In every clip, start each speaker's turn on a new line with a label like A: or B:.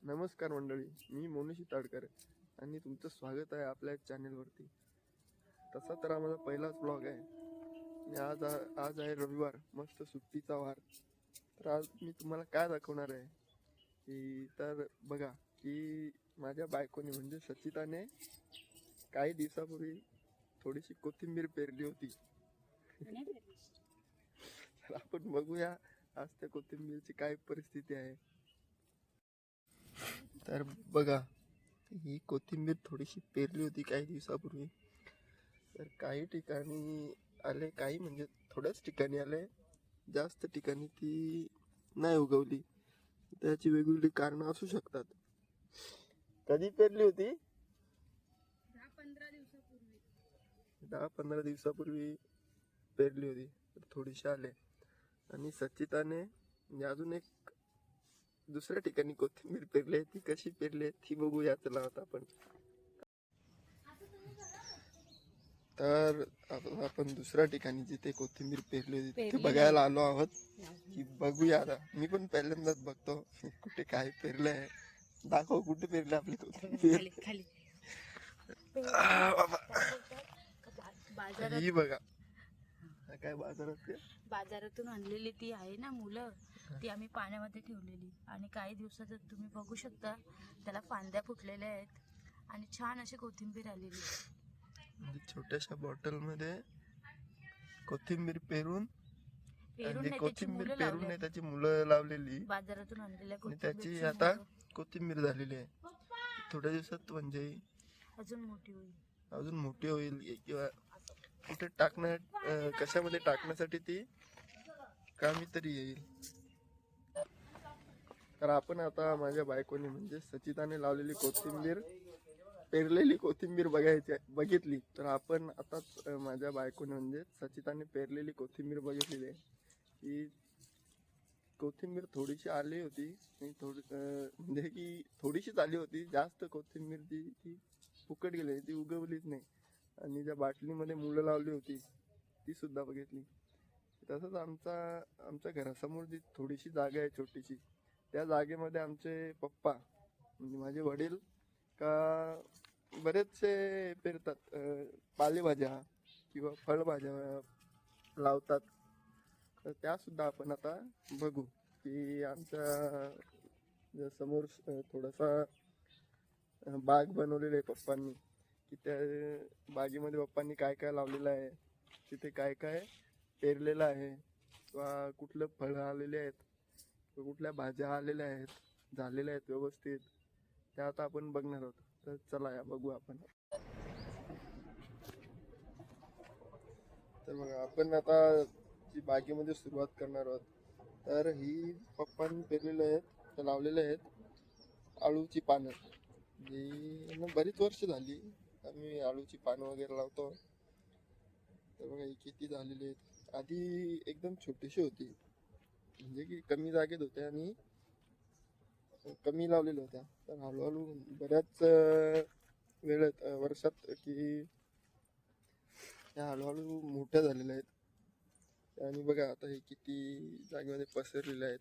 A: नमस्कार मंडळी, मी मोनिशी ताडकर आणि तुमचं स्वागत आहे आपल्या चॅनेलवरती. तसा तर हा माझा पहिलाच ब्लॉग आहे आणि आज आहे रविवार, मस्त सुट्टीचा वार. तर आज मी तुम्हाला काय दाखवणार आहे की तर बघा की माझ्या बायकोने म्हणजे सचिताने काही दिवसापूर्वी थोडीशी कोथिंबीर पेरली होती. तर आपण बघूया आज त्या कोथिंबीरची काय परिस्थिती आहे. तर बघा, ही कोथिंबीर थोडीशी पेरली होती काही दिवसापूर्वी. तर काही ठिकाणी आले, काही म्हणजे थोड्याच ठिकाणी आले, जास्त ठिकाणी ती नाही उगवली. त्याची वेगवेगळी कारणं असू शकतात. कधी पेरली होती? 10-15 दिवसापूर्वी पेरली होती. तर थोडीशी आले आणि सचिताने म्हणजे अजून एक दुसऱ्या ठिकाणी कोथिंबीर पेरली आहे. ती कशी पेरली आहे ती बघूया. चला आता आपण. तर आपण दुसऱ्या ठिकाणी जिथे कोथिंबीर पेरली होती ते बघायला आलो आहोत की बघूया. आता मी पण पहिल्यांदाच बघतो कुठे काय पेरलं आहे. दाखव कुठे पेरलं आपली कोथिंबीर. ही बघा काय बाजारातून
B: आणलेली ती आहे ना मुलं, ती आम्ही पाण्यामध्ये ठेवलेली आणि काही दिवसातच तुम्ही बघू शकता त्याला फांद्या फुटलेल्या आहेत आणि छान अशी कोथिंबीर आलेली.
A: म्हणजे छोट्याशा बॉटलमध्ये कोथिंबीर पेरून कोथिंबीर पेरून नाही त्याची मुलं लावलेली
B: बाजारातून आणलेल्या
A: आणि त्याची आता कोथिंबीर झालेली आहे. थोड्या दिवसात म्हणजे
B: अजून मोठी
A: होईल किंवा कुठे कशामध्ये टाकण्यासाठी ती कामी तरी येईल. तर आपण आता माझ्या बायकोने म्हणजे सचिताने लावलेली पेरलेली कोथिंबीर बघितली. तर आपण आता माझ्या बायकोने म्हणजे सचिताने पेरलेली कोथिंबीर बघितलेली आहे. ही कोथिंबीर थोडीशी आली होती म्हणजे की थोडीशीच आली होती. जास्त कोथिंबीर ती फुकट गेली, ती उगवलीच नाही. आणि ज्या बाटलीमध्ये मुलं लावली होती ती सुद्धा बघितली. तसंच आमच्या घरासमोर जी थोडीशी जागा आहे छोटीशी, त्या जागेमध्ये आमचे पप्पा म्हणजे माझे वडील का बरेचसे पेरतात, पालेभाज्या किंवा फळभाज्या लावतात. तर त्या सुद्धा आपण आता बघू की आमच्या समोर थोडासा बाग बनवलेला आहे पप्पांनी, की त्या बागेमध्ये पप्पांनी काय काय लावलेलं आहे, तिथे काय काय पेरलेलं आहे किंवा कुठलं फळं आलेले आहेत, कुठल्या भाज्या आलेल्या आहेत, झालेल्या आहेत व्यवस्थित, त्या आता आपण बघणार आहोत. तर चला या बघू आपण. तर बघा आपण आता जी बागेमध्ये सुरुवात करणार आहोत. तर ही पप्पांनी पेरलेले आहेत, लावलेले आहेत आळूची पानं. जी बरीच वर्ष झाली आम्ही आळूची पानं वगैरे लावतो. तर बघा ही किती झालेली आहेत. आधी एकदम छोटीशी होती, म्हणजे की कमी जागेत होत्या आणि कमी लावलेल्या होत्या. तर हळूहळू बऱ्याच वर्षात की त्या हळूहळू मोठ्या झालेल्या आहेत. आणि बघा आता हे किती जागेमध्ये पसरलेले आहेत.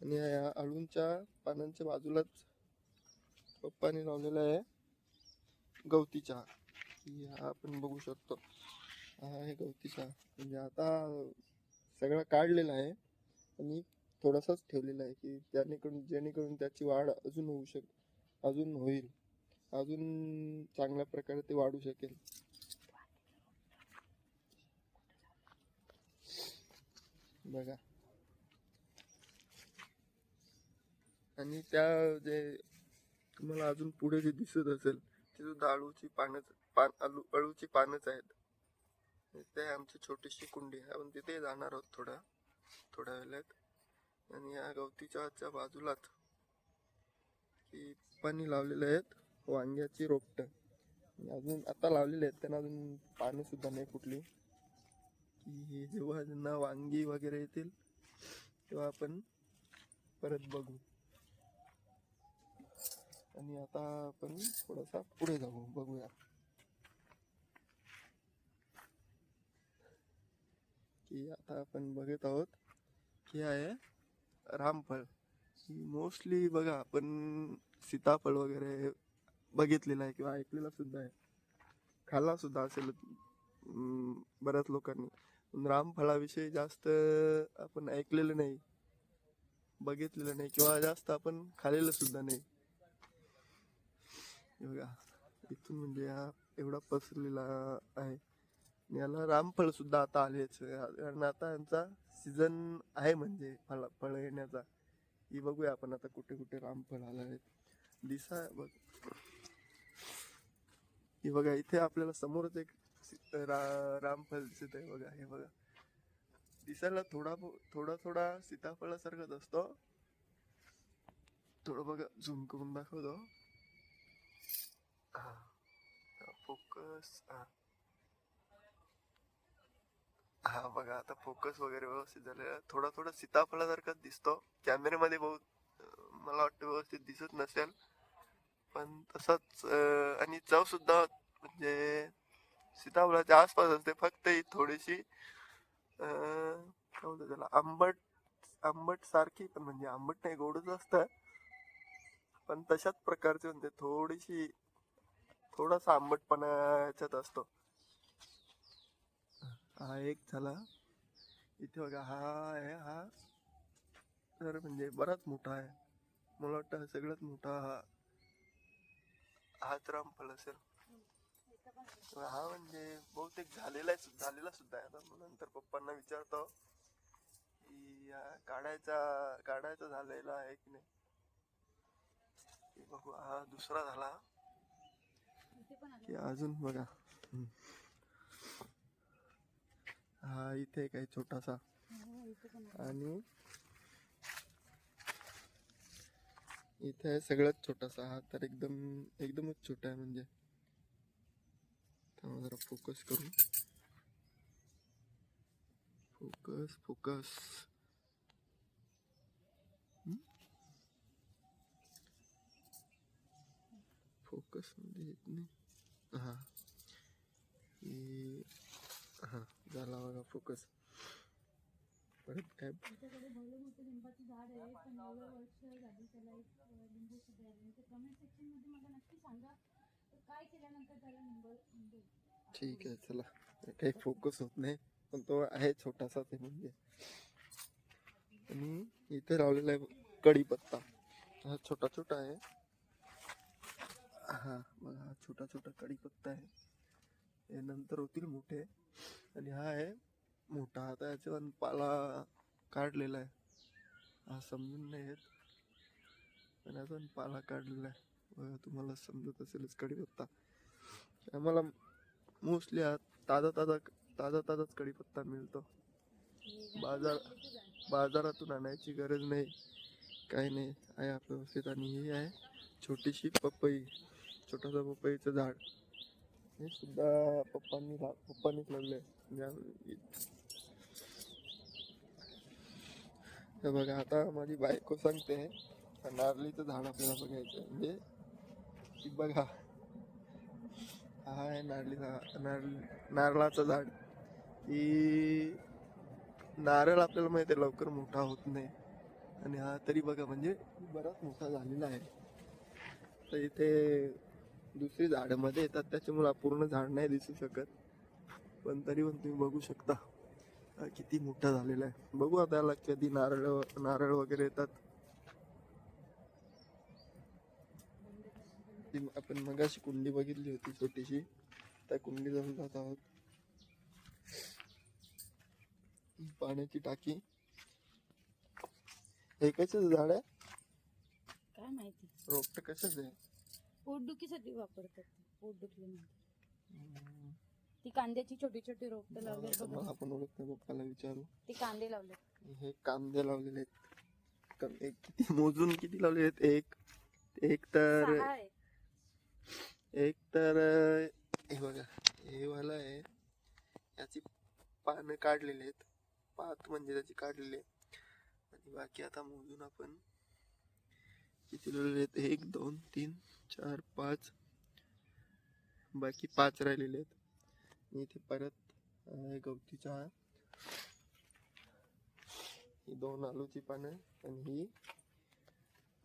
A: आणि या आळूंच्या पानांच्या बाजूलाच पप्पाने लावलेला आहे गवती चहा. हा आपण बघू शकतो, हा आहे गवती चहा. म्हणजे आता सगळा काढलेला आहे आणि थोडासाच ठेवलेला आहे की जेणेकरून त्याची वाढ अजून होईल, अजून चांगल्या प्रकारे ते वाढू शकेल. बघा, आणि त्या जे तुम्हाला अजून पुढे जे दिसत असेल ते सुद्धा अळूची पानच आहेत. ते आमची छोटीशी कुंडी आहे, आपण तिथे जाणार आहोत थोड्या वेळात. आणि या गवती चहाच्या बाजूलाच की पाणी लावलेले आहेत वांग्याची रोपट. अजून आता लावलेले आहेत, त्यांना अजून पानं सुद्धा नाही फुटली. की जेव्हा त्यांना वांगी वगैरे येतील तेव्हा आपण परत बघू. आणि आता आपण थोडासा पुढे जाऊ, बघूया की आता आपण बघत आहोत की आहे रामफळ. मोस्टली बघा आपण सीताफळ वगैरे बघितलेला आहे किंवा ऐकलेला सुद्धा आहे, खाल्ला सुद्धा असेल बऱ्याच लोकांनी. पण रामफळाविषयी जास्त आपण ऐकलेलं नाही, बघितलेलं नाही किंवा जास्त आपण खाल्लेलं सुद्धा नाही. हे बघा इथून म्हणजे हा एवढा पसरलेला आहे. आणि याला रामफळ सुद्धा आता आलेच, कारण आता यांचा सीझन आहे म्हणजे फळ येण्याचा. ही बघूया आपण आता कुठे कुठे रामफळ आले आहेत. बघ, ही बघा इथे आपल्याला समोरच एक रामफळ दिसत आहे बघा. हे बघा दिसायला थोडा थोडा सीताफळासारखाच असतो. थोडं बघा झूम करून दाखवतो. फोकस, हा बघा आता फोकस वगैरे व्यवस्थित झालेला. थोडा थोडा सीताफळासारखाच दिसतो कॅमेऱ्यामध्ये. मला वाटतं व्यवस्थित दिसत नसेल, पण तसाच. आणि चव सुद्धा म्हणजे सीताफळाच्या आसपास असते, फक्त ही थोडीशी काय म्हणतात त्याला, आंबट आंबट सारखी, पण म्हणजे आंबट नाही, गोडच असतं, पण तशाच प्रकारचे म्हणते. थोडासा आंबटपणा याच्यात असतो. हा एक झाला. इथे बघा हा आहे, हा तर म्हणजे बराच मोठा आहे. मला वाटतं सगळ्यात मोठा हाच रामफळ असेल. हा म्हणजे बहुतेक झालेला सुद्धा आहे. आता नंतर पप्पांना विचारतो की काढायचा झालेला आहे की नाही. बघू, हा दुसरा झाला की अजून बघा. हा इथे काही छोटासा, आणि इथे आहे सगळ्यात छोटासा. हा तर एकदमच छोटा आहे म्हणजे. जरा फोकस करू, फोकस. फोकस मध्ये येत नाही. हा हा झाला बघा फोकस. परत काय,
B: लिंबाचं झाड आहे, पण एवढं वर्ष झाली त्याला एक लिंबू सुद्धा आले नाही. कमेंट सेक्शन मध्ये मला नक्की सांगा काय केल्यानंतर त्याला लिंबू.
A: ठीक आहे चला. काही फोकस होत नाही, पण तो आहे छोटासा ते म्हणजे. आणि इथे लावलेला आहे कढीपत्ता. हा छोटा छोटा आहे. हा बघा, हा छोटा छोटा कढीपत्ता आहे. हे नंतर होतील मोठे. आणि हा आहे मोठा. आता याच्यावर पाला काढलेला आहे, हा समजून नाही येत, पण याचा पाला काढलेला आहे. बघा तुम्हाला समजत असेलच. कढीपत्ता आम्हाला मोस्टली ताजाच कढीपत्ता मिळतो. बाजारातून आणायची गरज नाही, काही नाही, आहे आपलं व्यवस्थित. आणि ही आहे छोटीशी छोटासा पपईचं झाड. हे सुद्धा पप्पांनीच लावलंय. हे बघा आता माझी बायको सांगते नारळीचं झाड आपल्याला बघायचं. म्हणजे बघा, हा आहे नारळाचं झाड. ही नारळ आपल्याला माहिती आहे लवकर मोठा होत नाही, आणि हा तरी बघा म्हणजे बराच मोठा झालेला आहे. तर इथे दुसरी झाडं मध्ये येतात, त्याच्यामुळे पूर्ण झाड नाही दिसू शकत, पण तरी पण तुम्ही बघू शकता किती मोठा झालेला आहे. बघू आता याला कधी नारळ वगैरे येतात. आपण मगाशी कुंडी बघितली होती छोटीशी, त्या कुंडी जाऊन जात आहोत. पाण्याची टाकी. हे कशाचं झाड आहे
B: काय माहिती,
A: रोपट कशाचं आहे?
B: पोटदुखीसाठी वापरतात. ती कांद्याची छोटी छोटी रोपट लावले.
A: मला पण ओळखतं, पप्पाला विचारू.
B: ते कांदे लावले.
A: हे कांदे लावलेले आहेत. किती मोजून किती लावले आहेत? एक तर हे बघा, हे वाला आहे, याची पानं काढलेली आहेत. पात म्हणजे त्याची काढलेली आहे. आणि बाकी आता मोजून आपण किती लावलेले आहेत? 1 2 3 4 5, बाकी 5 राहिलेले आहेत. इथे परत गवती चहा, ही 2 आलूची पानं, आणि ही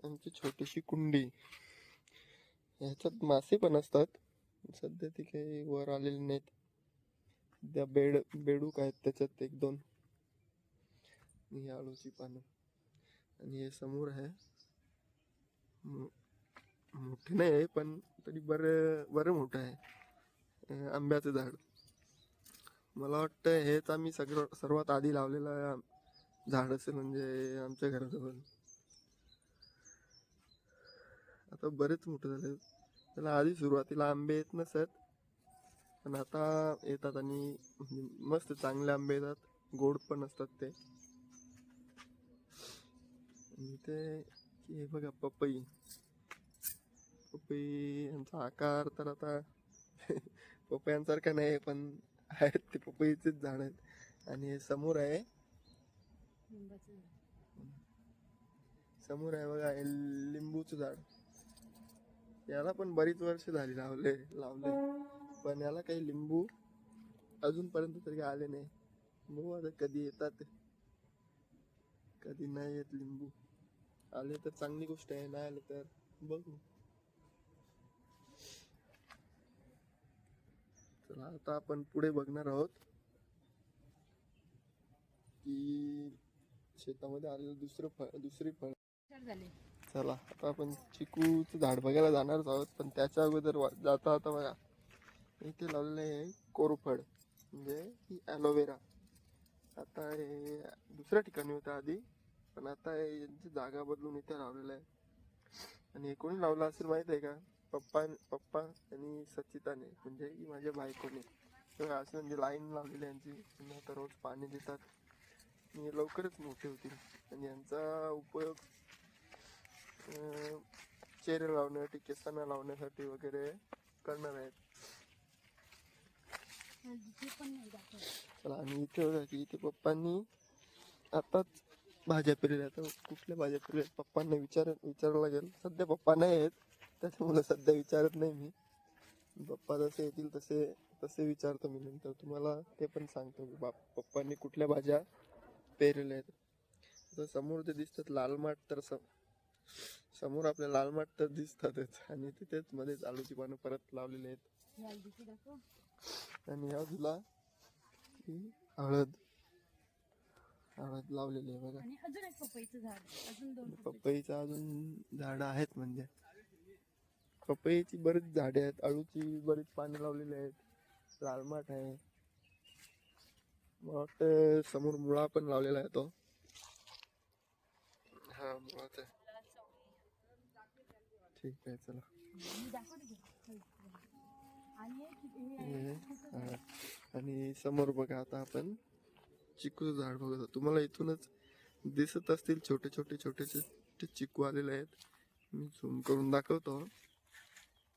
A: आमची छोटीशी कुंडी, ह्याच्यात मासे पण असतात. सध्या ती काही वर आलेली नाहीत. सध्या बेडूक आहेत त्याच्यात एक दोन. ही आळूची पानं आणि हे समोर आहे, मोठे नाही आहे पण तरी बरं बरं मोठं आहे, आंब्याचं झाड. मला वाटतं हेच आम्ही सर्वात आधी लावलेलं झाड असेल म्हणजे आमच्या घराजवळ. आता बरेच मोठे झाले. त्याला आधी सुरुवातीला आंबे येत नसत, पण आता येतात आणि मस्त चांगले आंबे येतात, गोड पण असतात ते. आणि ते हे बघा पपई यांचा आकार तर आता पपयांसारखा नाही, पण आहेत ते पपईचेच झाड आहेत. आणि हे समोर आहे बघा, हे लिंबूचं झाड. याला पण बरीच वर्ष झाली लावले, पण याला काही लिंबू अजूनपर्यंत तरी आले नाही. बघू आता कधी येतात, कधी नाही येत लिंबू. आले तर चांगली गोष्ट आहे, नाही आले तर बघू. चला आता आपण पुढे बघणार आहोत की शेतामध्ये आलेलं दुसरी फळ. चला आता आपण चिकूचं झाड बघायला जाणार आहोत, पण त्याच्या अगोदर जाता आता बघा इथे लावलेलं आहे कोरफड, म्हणजे ही ॲलोवेरा. आता हे दुसऱ्या ठिकाणी होतं आधी, पण आता यांची जागा बदलून इथे लावलेलं आहे. आणि हे कोणी लावलं असेल माहित आहे का? पप्पा आणि सचिताने, म्हणजे की माझ्या बायकोने. तर असं म्हणजे लाईन लावलेली यांची, त्यांना आता रोज पाणी देतात आणि लवकरच मोठे होतील. आणि यांचा उपयोग चेहरा लावण्यासाठी, केसांना लावण्यासाठी वगैरे करणार आहेत. चला, आणि इथे बघा की इथे पप्पांनी आताच भाज्या पेरल्या. तर कुठल्या भाज्या पेरल्या पप्पांना विचारावं लागेल. सध्या पप्पा नाही आहेत, त्याच्यामुळे सध्या विचारत नाही मी. पप्पा जसे येतील तसे विचारतो मी नंतर तुम्हाला, ते पण सांगतो मी पप्पांनी कुठल्या भाज्या पेरलेल्या आहेत. तर समोर जे दिसतात लाल माठ, तर समोर आपल्या लाल माठ तर दिसतातच, आणि तिथेच मध्येच आलूची पानं परत लावलेली आहेत. आणि या बाजूला हळद लावलेली आहे बघा.
B: अजून एक पपईचं झाड, अजून 2
A: पपईचं अजून झाडं आहेत. म्हणजे पपईची बरीच झाडे आहेत, आळूची बरीच पाने लावलेली आहेत, लाल माठ आहे. मला वाटतं समोर मुळा पण लावलेला आहे तो. हा मुळाच आहे. ठीक आहे चला. आणि समोर बघा आता आपण चिकूचं झाड बघत. तुम्हाला इथूनच दिसत असतील छोटे छोटे चिकू आलेले आहेत. मी झूम करून दाखवतो.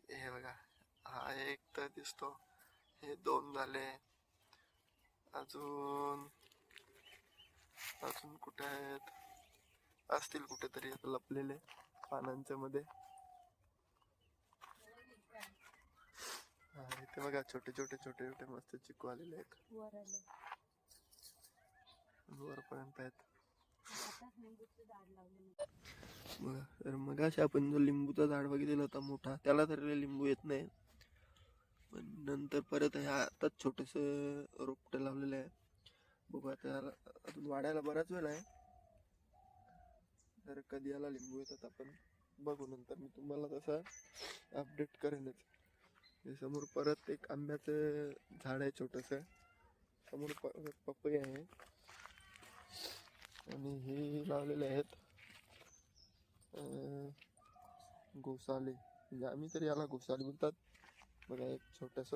A: हे बघा, हा एक तर दिसतो, हे 2 झाले. अजून कुठे आहेत, असतील कुठेतरी लपलेले पानांच्या मध्ये. इथे बघा छोटे मस्त चिकू आलेले आहेत, वरपर्यंत आहेत बघा. तर मग अशा आपण जो लिंबूचा झाड बघितलेला होता मोठा, त्याला तर लिंबू येत नाही, पण नंतर परत ह्या आताच छोटस रोपट लावलेलं आहे. बघा त्याला अजून वाढायला बराच वेळ आहे. तर कधी याला लिंबू येतात आपण बघू, नंतर मी तुम्हाला तसं अपडेट करेनच. समोर परत एक आंब्याचं झाड आहे छोटस, समोर पपई आहे, आणि हे लावलेले आहेत घोसाले, म्हणजे आम्ही तर याला घोसाले बोलतात. बघा एक छोटस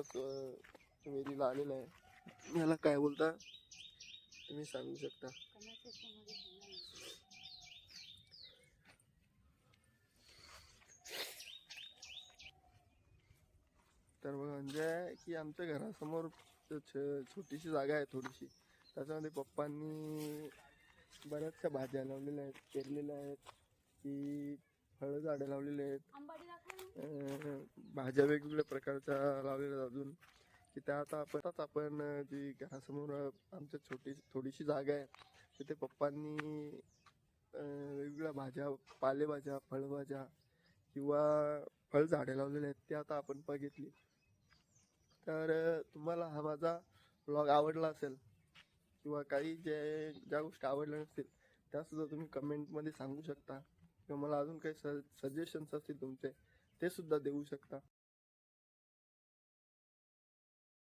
A: वेलीला आलेलं आहे. याला काय बोलता तुम्ही सांगू शकता? तर बघा, म्हणजे की आमच्या घरासमोर छोटीशी जागा आहे थोडीशी, त्याच्यामध्ये पप्पांनी बऱ्याचशा भाज्या लावलेल्या आहेत, पेरलेल्या आहेत. की फळ झाडं लावलेली आहेत, भाज्या वेगवेगळ्या प्रकारच्या लावलेल्या अजून. की त्या आता आपण जी घरासमोर आमच्या थोडीशी जागा आहे, तिथे पप्पांनी वेगवेगळ्या वेगवेगळ्या भाज्या, पालेभाज्या, फळभाज्या किंवा फळझाडे लावलेले आहेत ते आता आपण बघितली. तर तुम्हाला हा माझा ब्लॉग आवडला असेल किंवा काही ज्या गोष्टी आवडल्या नसतील त्यासुद्धा तुम्ही कमेंटमध्ये सांगू शकता किंवा मला अजून काही सजेशन्स असतील तुमचे ते सुद्धा देऊ शकता.